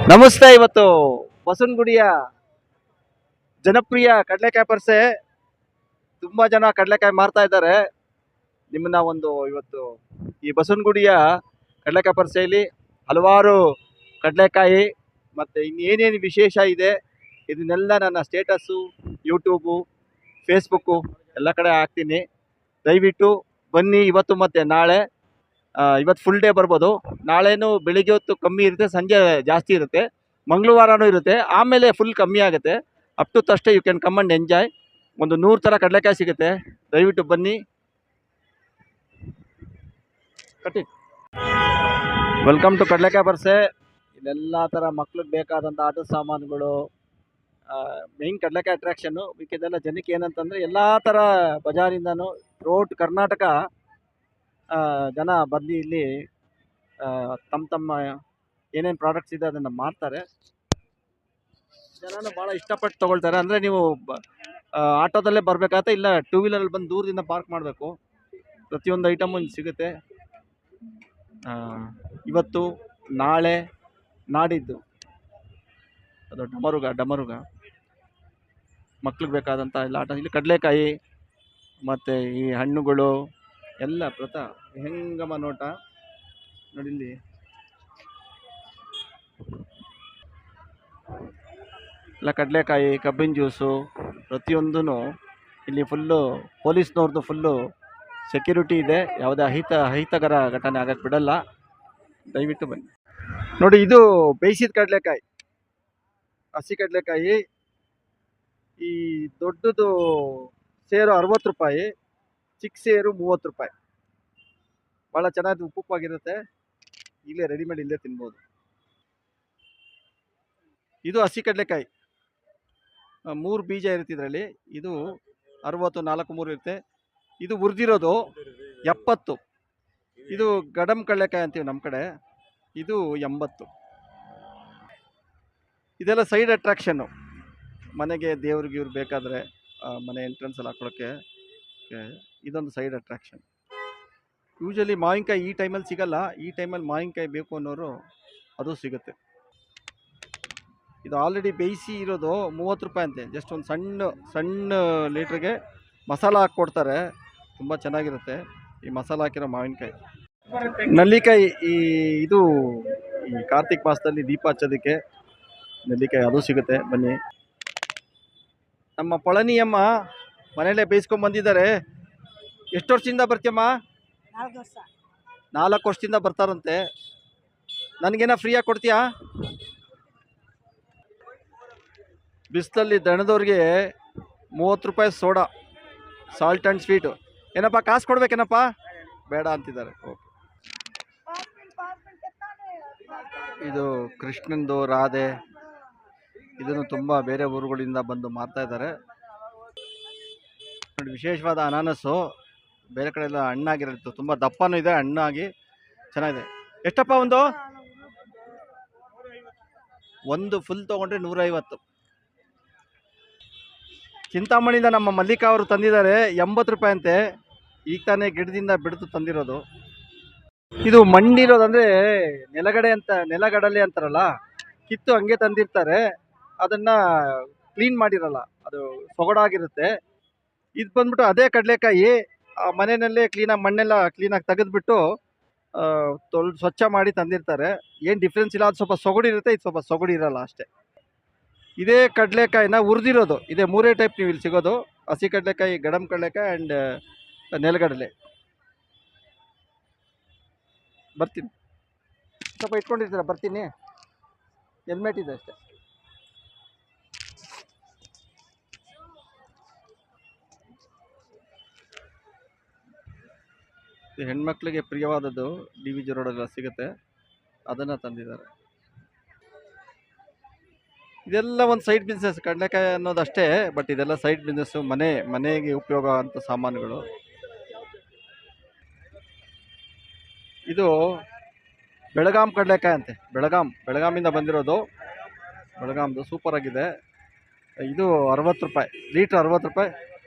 ನಮಸ್ತೆ. ಇವತ್ತು ಬಸವನಗುಡಿಯ ಜನಪ್ರಿಯ ಕಡಲೆಕಾಯಿ ಪರ್ಸೆ ತುಂಬಾ ಜನ ಕಡಲೆಕಾಯಿ ಮಾರ್ತಾ ಇದ್ದಾರೆ. ನಿಮ್ಮನ್ನ ಒಂದು ಇವತ್ತು ಈ ಬಸವನಗುಡಿಯ ಕಡಲೆಕಾಯಿ ಪರ್ಸೆಯಲ್ಲಿ ಹಲವಾರು ಕಡಲೆಕಾಯಿ ಮತ್ತೆ ಇನ್ನೇನೇನು ವಿಶೇಷ ಇದೆ ಇದನ್ನೆಲ್ಲ ನನ್ನ ಸ್ಟೇಟಸ್ಸು, ಯೂಟ್ಯೂಬು, ಫೇಸ್ಬುಕ್ಕು ಎಲ್ಲ ಕಡೆ ಹಾಕ್ತೀನಿ. ದಯವಿಟ್ಟು ಬನ್ನಿ. ಇವತ್ತು ಮತ್ತು ನಾಳೆ, ಇವತ್ತು ಫುಲ್ ಡೇ ಬರ್ಬೋದು. ನಾಳೆನೂ ಬೆಳಿಗ್ಗೆ ಹೊತ್ತು ಕಮ್ಮಿ ಇರುತ್ತೆ, ಸಂಜೆ ಜಾಸ್ತಿ ಇರುತ್ತೆ, ಮಂಗಳವಾರನೂ ಇರುತ್ತೆ, ಆಮೇಲೆ ಫುಲ್ ಕಮ್ಮಿ ಆಗುತ್ತೆ. ಅಪ್ ಟು ತಷ್ಟೇ you can come and enjoy. ಒಂದು 100 ಥರ ಕಡಲೆಕಾಯಿ ಸಿಗುತ್ತೆ. ದಯವಿಟ್ಟು ಬನ್ನಿ. ಕಟ್ಟಿ. ವೆಲ್ಕಮ್ ಟು ಕಡಲೆಕಾಯಿ ಪರ್ಸೆ. ಇಲ್ಲೆಲ್ಲ ಥರ ಮಕ್ಳಿಗೆ ಬೇಕಾದಂಥ ಆಟದ ಸಾಮಾನುಗಳು, ಮೇಯ್ನ್ ಕಡಲೆಕಾಯಿ ಅಟ್ರಾಕ್ಷನ್ನು. ಮಿಕ್ಕಿದೆಲ್ಲ ಜನಕ್ಕೆ ಏನಂತಂದರೆ ಎಲ್ಲ ಥರ ಬಜಾರಿಂದನೂ ಥ್ರೋಟ್ ಕರ್ನಾಟಕ ಜನ ಬಂದು ಇಲ್ಲಿ ತಮ್ಮ ಏನೇನು ಪ್ರಾಡಕ್ಟ್ಸ್ ಇದೆ ಅದನ್ನು ಮಾರ್ತಾರೆ. ಜನನು ಭಾಳ ಇಷ್ಟಪಟ್ಟು ತೊಗೊಳ್ತಾರೆ. ಅಂದರೆ ನೀವು ಆಟೋದಲ್ಲೇ ಬರಬೇಕಾಗತ್ತೆ, ಇಲ್ಲ ಟೂ ವೀಲರಲ್ಲಿ ಬಂದು ದೂರದಿಂದ ಪಾರ್ಕ್ ಮಾಡಬೇಕು. ಪ್ರತಿಯೊಂದು ಐಟಮು ಇಲ್ಲಿ ಸಿಗುತ್ತೆ. ಇವತ್ತು, ನಾಳೆ, ನಾಡಿದ್ದು ಅದು ಡಮರುಗ ಮಕ್ಳಿಗೆ ಬೇಕಾದಂಥ ಎಲ್ಲ ಆಟ. ಇಲ್ಲಿ ಕಡಲೆಕಾಯಿ ಮತ್ತು ಈ ಹಣ್ಣುಗಳು ಎಲ್ಲ ಹೆಂಗಮ್ಮ ನೋಟ ನೋಡಿ. ಇಲ್ಲಿ ಎಲ್ಲ ಕಡಲೆಕಾಯಿ, ಕಬ್ಬಿನ ಜ್ಯೂಸು ಪ್ರತಿಯೊಂದೂ ಇಲ್ಲಿ ಫುಲ್ಲು ಪೊಲೀಸ್ನವ್ರದ್ದು ಫುಲ್ಲು ಸೆಕ್ಯೂರಿಟಿ ಇದೆ. ಯಾವುದೇ ಅಹಿತಕರ ಘಟನೆ ಆಗಕ್ಕೆ ಬಿಡಲ್ಲ. ದಯವಿಟ್ಟು ಬನ್ನಿ. ನೋಡಿ, ಇದು ಬೇಯಿಸಿದ ಕಡಲೆಕಾಯಿ, ಹಸಿ ಕಡಲೆಕಾಯಿ. ಈ ದೊಡ್ಡದು ಸೇರು 60 ರೂಪಾಯಿ, ಚಿಕ್ಕ ಸೇರು 30 ರೂಪಾಯಿ. ಭಾಳ ಚೆನ್ನಾಗಿ ಉಪ್ಪುಪ್ಪಾಗಿರುತ್ತೆ. ಇಲ್ಲೇ ರೆಡಿಮೇಡ್ ಇಲ್ಲೇ ತಿನ್ಬೋದು. ಇದು ಹಸಿ ಕಡಲೆಕಾಯಿ, 3 ಬೀಜ ಇರುತ್ತೆ ಇದರಲ್ಲಿ. ಇದು 60, 4, 3 ಇರುತ್ತೆ. ಇದು ಹುರಿದಿರೋದು 70. ಇದು ಗಡಮ್ ಕಡಲೆಕಾಯಿ ಅಂತೀವಿ ನಮ್ಮ ಕಡೆ. ಇದು 80. ಇದೆಲ್ಲ ಸೈಡ್ ಅಟ್ರಾಕ್ಷನ್ನು. ಮನೆಗೆ ದೇವ್ರಿಗೆ ಇವ್ರು ಬೇಕಾದರೆ ಮನೆ ಎಂಟ್ರೆನ್ಸಲ್ಲಿ ಹಾಕೊಳ್ಳೋಕ್ಕೆ ಇದೊಂದು ಸೈಡ್ ಅಟ್ರಾಕ್ಷನ್. ಯೂಶಲಿ ಮಾವಿನಕಾಯಿ ಈ ಟೈಮಲ್ಲಿ ಸಿಗಲ್ಲ. ಈ ಟೈಮಲ್ಲಿ ಮಾವಿನಕಾಯಿ ಬೇಕು ಅನ್ನೋರು ಅದು ಸಿಗುತ್ತೆ. ಇದು ಆಲ್ರೆಡಿ ಬೇಯಿಸಿ ಇರೋದು 30 ರೂಪಾಯಿ ಅಂತೆ. ಜಸ್ಟ್ ಒಂದು ಸಣ್ಣ ಲೀಟ್ರಿಗೆ ಮಸಾಲ ಹಾಕ್ಕೊಡ್ತಾರೆ. ತುಂಬ ಚೆನ್ನಾಗಿರುತ್ತೆ ಈ ಮಸಾಲ ಹಾಕಿರೋ ಮಾವಿನಕಾಯಿ. ನಲ್ಲಿಕಾಯಿ, ಇದು ಈ ಕಾರ್ತಿಕ್ ಮಾಸದಲ್ಲಿ ದೀಪ ಹಚ್ಚೋದಕ್ಕೆ ನೆಲ್ಲಿಕಾಯಿ ಅದು ಸಿಗುತ್ತೆ. ಬನ್ನಿ. ನಮ್ಮ ಪಳನಿಯಮ್ಮ ಮನೆಯಲ್ಲೇ ಬೇಯಿಸ್ಕೊಂಡು ಬಂದಿದ್ದಾರೆ. ಎಷ್ಟು ವರ್ಷದಿಂದ ಬರ್ತೀಯಮ್ಮ? 4 ವರ್ಷದಿಂದ ಬರ್ತಾರಂತೆ. ನನಗೇನ ಫ್ರೀಯಾಗಿ ಕೊಡ್ತೀಯಾ? ಬಿಸಿಲಲ್ಲಿ ದಣದವ್ರಿಗೆ 30 ರೂಪಾಯಿ ಸೋಡಾ, ಸಾಲ್ಟ್ ಆ್ಯಂಡ್ ಸ್ವೀಟು. ಏನಪ್ಪ ಕಾಸು ಕೊಡ್ಬೇಕೇನಪ್ಪ? ಬೇಡ ಅಂತಿದ್ದಾರೆ. ಓಕೆ. ಇದು ಕೃಷ್ಣಂದು ರಾಧೆ. ಇದನ್ನು ತುಂಬ ಬೇರೆ ಊರುಗಳಿಂದ ಬಂದು ಮಾರ್ತಾ ಇದ್ದಾರೆ. ನೋಡಿ, ವಿಶೇಷವಾದ ಅನಾನಸ್ಸು. ಬೇರೆ ಕಡೆ ಎಲ್ಲ ಹಣ್ಣಾಗಿರುತ್ತೆ, ತುಂಬ ದಪ್ಪನೂ ಇದೆ, ಹಣ್ಣಾಗಿ ಚೆನ್ನಾಗಿದೆ. ಎಷ್ಟಪ್ಪ ಒಂದು ಫುಲ್ ತೊಗೊಂಡ್ರೆ 150. ಚಿಂತಾಮಣಿಯಿಂದ ನಮ್ಮ ಮಲ್ಲಿಕಾ ಅವರು ತಂದಿದ್ದಾರೆ, 80 ರೂಪಾಯಿ ಅಂತೆ. ಈಗ ತಾನೇ ಗಿಡದಿಂದ ಬಿಡಿದು ತಂದಿರೋದು. ಇದು ಮಣ್ಣಿರೋದಂದರೆ ನೆಲಗಡಲೆ ಅಂತಾರಲ್ಲ, ಕಿತ್ತು ಹಂಗೆ ತಂದಿರ್ತಾರೆ. ಅದನ್ನು ಕ್ಲೀನ್ ಮಾಡಿರಲ್ಲ, ಅದು ಸೊಗಡಾಗಿರುತ್ತೆ. ಇದು ಬಂದ್ಬಿಟ್ಟು ಅದೇ ಕಡಲೆಕಾಯಿ ಮನೆಯಲ್ಲೇ ಕ್ಲೀನಾಗಿ ಮಣ್ಣೆಲ್ಲ ಕ್ಲೀನಾಗಿ ತೆಗೆದುಬಿಟ್ಟು ಸ್ವಚ್ಛ ಮಾಡಿ ತಂದಿರ್ತಾರೆ. ಏನು ಡಿಫ್ರೆನ್ಸ್ ಇಲ್ಲ. ಅದು ಸ್ವಲ್ಪ ಸೊಗಡಿರುತ್ತೆ, ಇದು ಸ್ವಲ್ಪ ಸೊಗಡಿರಲ್ಲ ಅಷ್ಟೇ. ಇದೇ ಕಡಲೆಕಾಯಿನ ಹುರಿದಿರೋದು. ಇದೇ 3 ಟೈಪ್ ನೀವು ಇಲ್ಲಿ ಸಿಗೋದು: ಹಸಿ ಕಡಲೆಕಾಯಿ, ಗಡಮ್ ಕಡಲೆಕಾಯಿ ಆ್ಯಂಡ್ ನೆಲಗಡಲೆ. ಬರ್ತೀನಿ, ಸ್ವಲ್ಪ ಇಟ್ಕೊಂಡಿರ್ತೀರ, ಬರ್ತೀನಿ. ಹೆಲ್ಮೆಟ್ ಇದೆ ಅಷ್ಟೇ. ಹೆಣ್ಮಕ್ಳಿಗೆ ಪ್ರಿಯವಾದದ್ದು DVG ರೋಡಲ್ಲ ಸಿಗುತ್ತೆ, ಅದನ್ನು ತಂದಿದ್ದಾರೆ. ಇದೆಲ್ಲ ಒಂದು ಸೈಡ್ ಬಿಸ್ನೆಸ್. ಕಡಲೆಕಾಯಿ ಅನ್ನೋದಷ್ಟೇ, ಬಟ್ ಇದೆಲ್ಲ ಸೈಡ್ ಬಿಸ್ನೆಸ್ಸು. ಮನೆಗೆ ಉಪಯೋಗ ಅಂತ ಸಾಮಾನುಗಳು. ಇದು ಬೆಳಗಾಂ ಕಡಲೆಕಾಯಿ ಅಂತೆ. ಬೆಳಗಾಮಿಂದ ಬಂದಿರೋದು. ಬೆಳಗಾಮ್ದು ಸೂಪರ್ ಆಗಿದೆ. ಇದು 60 ರೂಪಾಯಿ ಲೀಟ್ರ್. 60 ರೂಪಾಯಿ,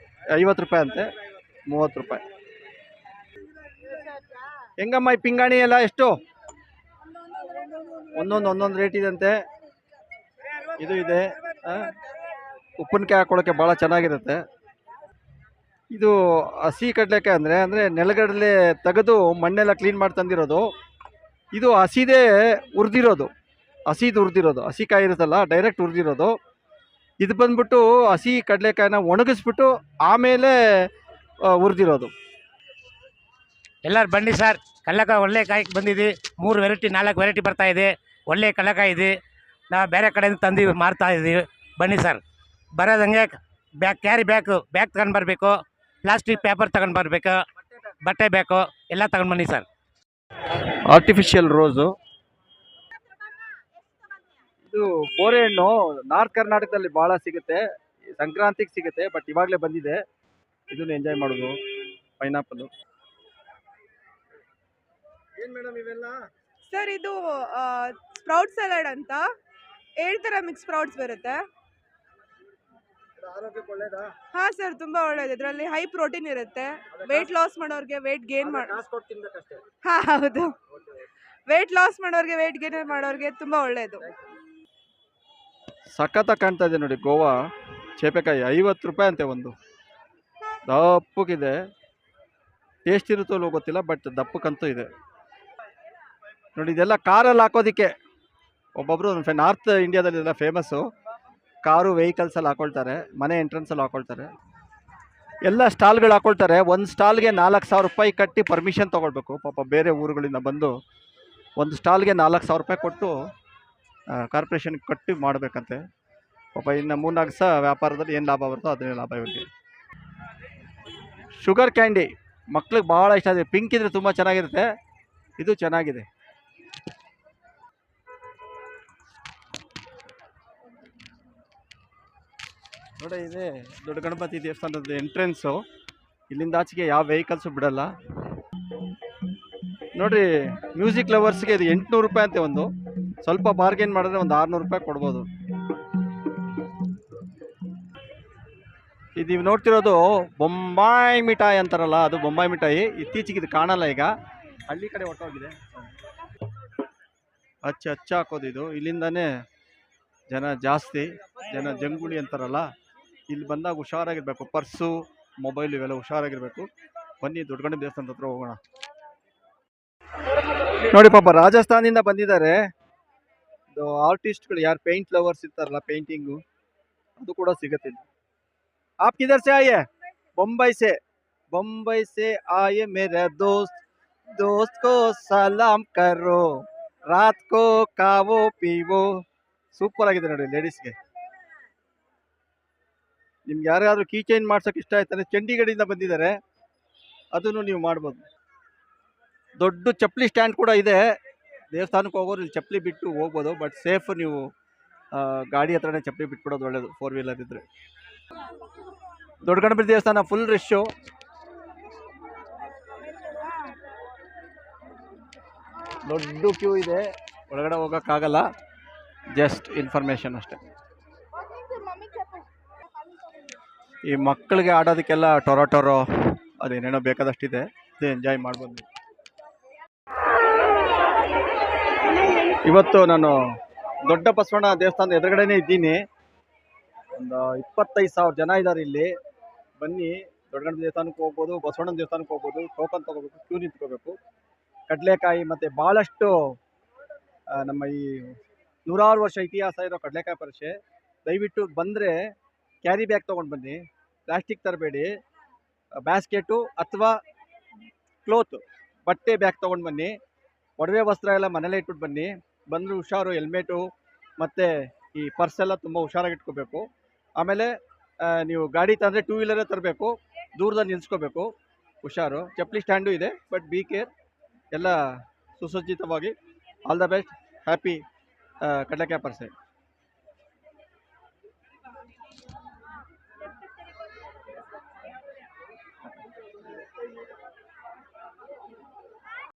50 ರೂಪಾಯಿ ಅಂತೆ, 30 ರೂಪಾಯಿ. ಹೆಂಗಮ್ಮ ಈ ಪಿಂಗಾಣಿ ಎಲ್ಲ ಎಷ್ಟು? ಒಂದೊಂದು ರೇಟ್ ಇದಂತೆ. ಇದು ಇದೆ. ಆ, ಉಪ್ಪಿನಕಾಯಿ ಹಾಕೊಳ್ಳೋಕೆ ಭಾಳ ಚೆನ್ನಾಗಿರುತ್ತೆ. ಇದು ಹಸಿ ಕಡಲೆಕಾಯಿ ಅಂದರೆ ನೆಲಗಡಲೆ ತೆಗೆದು ಮಣ್ಣೆಲ್ಲ ಕ್ಲೀನ್ ಮಾಡಿ ತಂದಿರೋದು. ಇದು ಹಸಿದೇ ಹುರಿದಿರೋದು, ಹಸಿ ಕಾಯಿ ಇರುತ್ತಲ್ಲ ಡೈರೆಕ್ಟ್ ಹುರಿದಿರೋದು. ಇದು ಬಂದ್ಬಿಟ್ಟು ಹಸಿ ಕಡಲೆಕಾಯಿನ ಒಣಗಿಸ್ಬಿಟ್ಟು ಆಮೇಲೆ ಹುರಿದಿರೋದು. ಎಲ್ಲರೂ ಬನ್ನಿ ಸರ್, ಕಡಲೆಕಾಯಿ ಒಳ್ಳೆ ಕಾಯಿ ಬಂದಿದೆ. 3 ವೆರೈಟಿ 4 ವೆರೈಟಿ ಬರ್ತಾ ಇದೆ. ಒಳ್ಳೆ ಕಡಲೆಕಾಯಿ ಇದೆ. ನಾವು ಬೇರೆ ಕಡೆಯಿಂದ ತಂದು ಮಾರ್ತಾ ಇದ್ದೀವಿ. ಬನ್ನಿ ಸರ್. ಬರೋದಂಗೆ ಕ್ಯಾರಿ ಬ್ಯಾಗ್ ತಗೊಂಡು ಬರಬೇಕು, ಪ್ಲಾಸ್ಟಿಕ್ ಪೇಪರ್ ತಗೊಂಡು ಬರಬೇಕು, ಬಟ್ಟೆ ಬೇಕು, ಎಲ್ಲ ತಗೊಂಡು ಬನ್ನಿ ಸರ್. Artificial rose. ಇದು ಬೋರೆಹಣ್ಣು ನಾರ್ತ್ ಕರ್ನಾಟಕದಲ್ಲಿ ಭಾಳ ಸಿಗುತ್ತೆ, ಸಂಕ್ರಾಂತಿಗೆ ಸಿಗುತ್ತೆ. ಬಟ್ ಇವಾಗಲೇ ಬಂದಿದೆ, ಇದನ್ನು ಎಂಜಾಯ್ ಮಾಡೋದು. ಪೈನಾಪಲ್. ಏನು ಮೇಡಮ್ ಇವೆಲ್ಲ? ಸರ್ ಇದು ಸ್ಪ್ರೌಟ್ ಸಲಾಡ್ ಅಂತ 7 ಥರ ಮಿಕ್ಸ್ ಸ್ಪ್ರೌಟ್ಸ್ ಬರುತ್ತೆ. ಆರೋಗ್ಯಕ್ಕೆ ಒಳ್ಳೇದಾ? ಹಾಂ ಸರ್, ತುಂಬ ಒಳ್ಳೇದು. ಇದರಲ್ಲಿ ಹೈ ಪ್ರೋಟೀನ್ ಇರುತ್ತೆ. ವೆಯ್ಟ್ ಲಾಸ್ ಮಾಡೋರಿಗೆ, ವೆಯ್ಟ್ ಗೇನ್ ಕಾಸು ಕೊಟ್ಟು ತಿನ್ಬೇಕಷ್ಟೇ. ಹಾಂ ಹೌದು, ವೆಯ್ಟ್ ಲಾಸ್ ಮಾಡೋರಿಗೆ, ವೆಯ್ಟ್ ಗೇನ್ ಮಾಡೋರಿಗೆ ತುಂಬ ಒಳ್ಳೆಯದು. ಸಖತ್ತಾಗಿ ಕಾಣ್ತಾ ಇದೆ ನೋಡಿ ಗೋವಾ ಚೇಪೆಕಾಯಿ. 50 ರೂಪಾಯಿ ಅಂತೆ ಒಂದು. ದಪ್ಪಕ್ಕಿದೆ. ಟೇಸ್ಟ್ ಇರುತ್ತೋ ಗೊತ್ತಿಲ್ಲ, ಬಟ್ ದಪ್ಪಕ್ಕಂತೂ ಇದೆ ನೋಡಿ. ಇದೆಲ್ಲ ಕಾರಲ್ಲಿ ಹಾಕೋದಿಕ್ಕೆ ಒಬ್ಬೊಬ್ರು ನಾರ್ತ್ ಇಂಡಿಯಾದಲ್ಲಿ ಇದೆಲ್ಲ ಫೇಮಸ್ಸು. ಕಾರು ವೆಹಿಕಲ್ಸಲ್ಲಿ ಹಾಕೊಳ್ತಾರೆ, ಮನೆ ಎಂಟ್ರೆನ್ಸಲ್ಲಿ ಹಾಕೊಳ್ತಾರೆ, ಎಲ್ಲ ಸ್ಟಾಲ್ಗಳು ಹಾಕೊಳ್ತಾರೆ. ಒಂದು ಸ್ಟಾಲ್ಗೆ 4,000 ರೂಪಾಯಿ ಕಟ್ಟಿ ಪರ್ಮಿಷನ್ ತೊಗೊಳ್ಬೇಕು. ಪಾಪ ಬೇರೆ ಊರುಗಳಿಂದ ಬಂದು ಒಂದು ಸ್ಟಾಲ್ಗೆ 4,000 ರೂಪಾಯಿ ಕೊಟ್ಟು ಕಾರ್ಪೊರೇಷನ್ಗೆ ಕಟ್ಟಿ ಮಾಡಬೇಕಂತೆ. ಪಾಪ ಇನ್ನು 3-4 ದಿವಸ ವ್ಯಾಪಾರದಲ್ಲಿ ಏನು ಲಾಭ ಬರುತ್ತೋ ಅದನ್ನೇ ಲಾಭ ಇವರಿಗೆ. ಶುಗರ್ ಕ್ಯಾಂಡಿ ಮಕ್ಳಿಗೆ ಭಾಳ ಇಷ್ಟ ಇದೆ. ಪಿಂಕ್ ಇದ್ರೆ ತುಂಬ ಚೆನ್ನಾಗಿರುತ್ತೆ. ಇದು ಚೆನ್ನಾಗಿದೆ. ನೋಡಿ, ಇದೆ ದೊಡ್ಡ ಗಣಪತಿ ದೇವಸ್ಥಾನದ ಎಂಟ್ರೆನ್ಸು. ಇಲ್ಲಿಂದ ಆಚೆಗೆ ಯಾವ ವೆಹಿಕಲ್ಸು ಬಿಡಲ್ಲ ನೋಡ್ರಿ. ಮ್ಯೂಸಿಕ್ ಲವರ್ಸ್ಗೆ ಇದು 800 ರೂಪಾಯಿ ಅಂತೆ ಒಂದು. ಸ್ವಲ್ಪ ಬಾರ್ಗೇನ್ ಮಾಡಿದ್ರೆ ಒಂದು 600 ರೂಪಾಯಿ ಕೊಡ್ಬೋದು. ಇದು ನೀವು ನೋಡ್ತಿರೋದು ಬೊಂಬಾಯಿ ಮಿಠಾಯಿ ಅಂತಾರಲ್ಲ, ಅದು ಬೊಂಬಾಯಿ ಮಿಠಾಯಿ. ಇತ್ತೀಚೆಗೆ ಇದು ಕಾಣಲ್ಲ, ಈಗ ಹಳ್ಳಿ ಕಡೆ ಹೊಟ್ಟೋಗಿದೆ. ಹಚ್ಚ ಹಾಕೋದು ಇದು. ಇಲ್ಲಿಂದಾನೇ ಜನ ಜಾಸ್ತಿ, ಜನ ಜಂಗುಳಿ ಅಂತಾರಲ್ಲ. ಇಲ್ಲಿ ಬಂದಾಗ ಹುಷಾರಾಗಿರ್ಬೇಕು, ಪರ್ಸು ಮೊಬೈಲ್ ಇವೆಲ್ಲ ಹುಷಾರಾಗಿರ್ಬೇಕು. ಬನ್ನಿ ದೊಡ್ಡ ಗಣಪತಿ ದೇವಸ್ಥಾನದ ಹತ್ರ ಹೋಗೋಣ. ನೋಡಿ ಪಾಪ ರಾಜಸ್ಥಾನದಿಂದ ಬಂದಿದ್ದಾರೆ ಆರ್ಟಿಸ್ಟ್ಗಳು. ಯಾರು ಪೇಂಟ್ ಲವರ್ಸ್ ಇರ್ತಾರಲ್ಲ, ಪೇಂಟಿಂಗು, ಅದು ಕೂಡ ಸಿಗುತ್ತೆ ಇಲ್ಲಿ. आप किधर से आए? बम्बई से आए मेरा दोस्त को सलाम करो, रात को ಕಾವೋ ಪೀವೋ. ಸೂಪರ್ ಆಗಿದೆ ನೋಡಿ ಲೇಡೀಸ್ಗೆ. ನಿಮ್ಗೆ ಯಾರಾದ್ರೂ ಕೀ ಚೇಂಜ್ ಮಾಡ್ಸೋಕೆ ಇಷ್ಟ ಆಯ್ತಾನೆ, ಚಂಡೀಗಢದಿಂದ ಬಂದಿದ್ದಾರೆ, ಅದನ್ನು ನೀವು ಮಾಡ್ಬೋದು. ದೊಡ್ಡ ಚಪ್ಪಲಿ ಸ್ಟ್ಯಾಂಡ್ ಕೂಡ ಇದೆ. ದೇವಸ್ಥಾನಕ್ಕೆ ಹೋಗೋರು ಇಲ್ಲಿ ಚಪ್ಪಲಿ ಬಿಟ್ಟು ಹೋಗ್ಬೋದು, ಬಟ್ ಸೇಫ್. ನೀವು ಗಾಡಿ ಹತ್ರನೇ ಚಪ್ಪಲಿ ಬಿಟ್ಬಿಡೋದು ಒಳ್ಳೇದು, 4 ವೀಲರ್ ಇದ್ರೆ. ದೊಡ್ಡ ಗಣಪತಿ ದೇವಸ್ಥಾನ ಫುಲ್ ರಶ್ಶು. ದೊಡ್ಡ ಕ್ಯೂ ಇದೆ, ಒಳಗಡೆ ಹೋಗೋಕ್ಕಾಗಲ್ಲ. ಜಸ್ಟ್ ಇನ್ಫಾರ್ಮೇಷನ್ ಅಷ್ಟೇ. ಈ ಮಕ್ಕಳಿಗೆ ಆಡೋದಕ್ಕೆಲ್ಲ ಟೊರೊ ಅದೇನೇನೋ ಬೇಕಾದಷ್ಟಿದೆ, ಇದು ಎಂಜಾಯ್ ಮಾಡ್ಬೋದು. ಇವತ್ತು ನಾನು ದೊಡ್ಡ ಬಸವಣ್ಣ ದೇವಸ್ಥಾನದ ಎದುರುಗಡೆನೇ ಇದ್ದೀನಿ. ಒಂದು 25,000 ಜನ ಇದ್ದಾರೆ ಇಲ್ಲಿ. ಬನ್ನಿ, ದೊಡ್ಡ ಗಣಪತಿ ದೇವಸ್ಥಾನಕ್ಕೆ ಹೋಗ್ಬೋದು, ಬಸವಣ್ಣನ ದೇವಸ್ಥಾನಕ್ಕೆ ಹೋಗ್ಬೋದು. ಟೋಕನ್ ತೊಗೋಬೇಕು, ಕ್ಯೂ ನಿಂತ್ಕೋಬೇಕು. ಕಡಲೆಕಾಯಿ ಮತ್ತು ಭಾಳಷ್ಟು ನಮ್ಮ ಈ 100 ವರ್ಷ ಇತಿಹಾಸ ಇರೋ ಕಡಲೆಕಾಯಿ ಪರಿಷೆ. ದಯವಿಟ್ಟು ಬಂದರೆ ಕ್ಯಾರಿ ಬ್ಯಾಗ್ ತೊಗೊಂಡು ಬನ್ನಿ, ಪ್ಲಾಸ್ಟಿಕ್ ತರಬೇಡಿ. ಬ್ಯಾಸ್ಕೆಟು ಅಥವಾ ಕ್ಲೋತ್ ಬಟ್ಟೆ ಬ್ಯಾಗ್ ತೊಗೊಂಡು ಬನ್ನಿ. ಒಡವೆ ವಸ್ತ್ರ ಎಲ್ಲ ಮನೇಲೇ ಇಟ್ಬಿಟ್ಟು ಬನ್ನಿ. ಬಂದರೂ ಹುಷಾರು, ಹೆಲ್ಮೆಟು ಮತ್ತು ಈ ಪರ್ಸೆಲ್ಲ ತುಂಬ ಹುಷಾರಾಗಿ ಇಟ್ಕೋಬೇಕು. ಆಮೇಲೆ ನೀವು ಗಾಡಿ ತಂದರೆ 2 ವೀಲರೇ ತರಬೇಕು, ದೂರದಲ್ಲಿ ನಿಲ್ಲಿಸ್ಕೋಬೇಕು, ಹುಷಾರು. ಚಪ್ಪಲಿ ಸ್ಟ್ಯಾಂಡು ಇದೆ, ಬಟ್ ಬಿ ಕೇರ್. ಎಲ್ಲ ಸುಸಜ್ಜಿತವಾಗಿ. All the best. Happy Kadalekai ಪರಿಷೆ.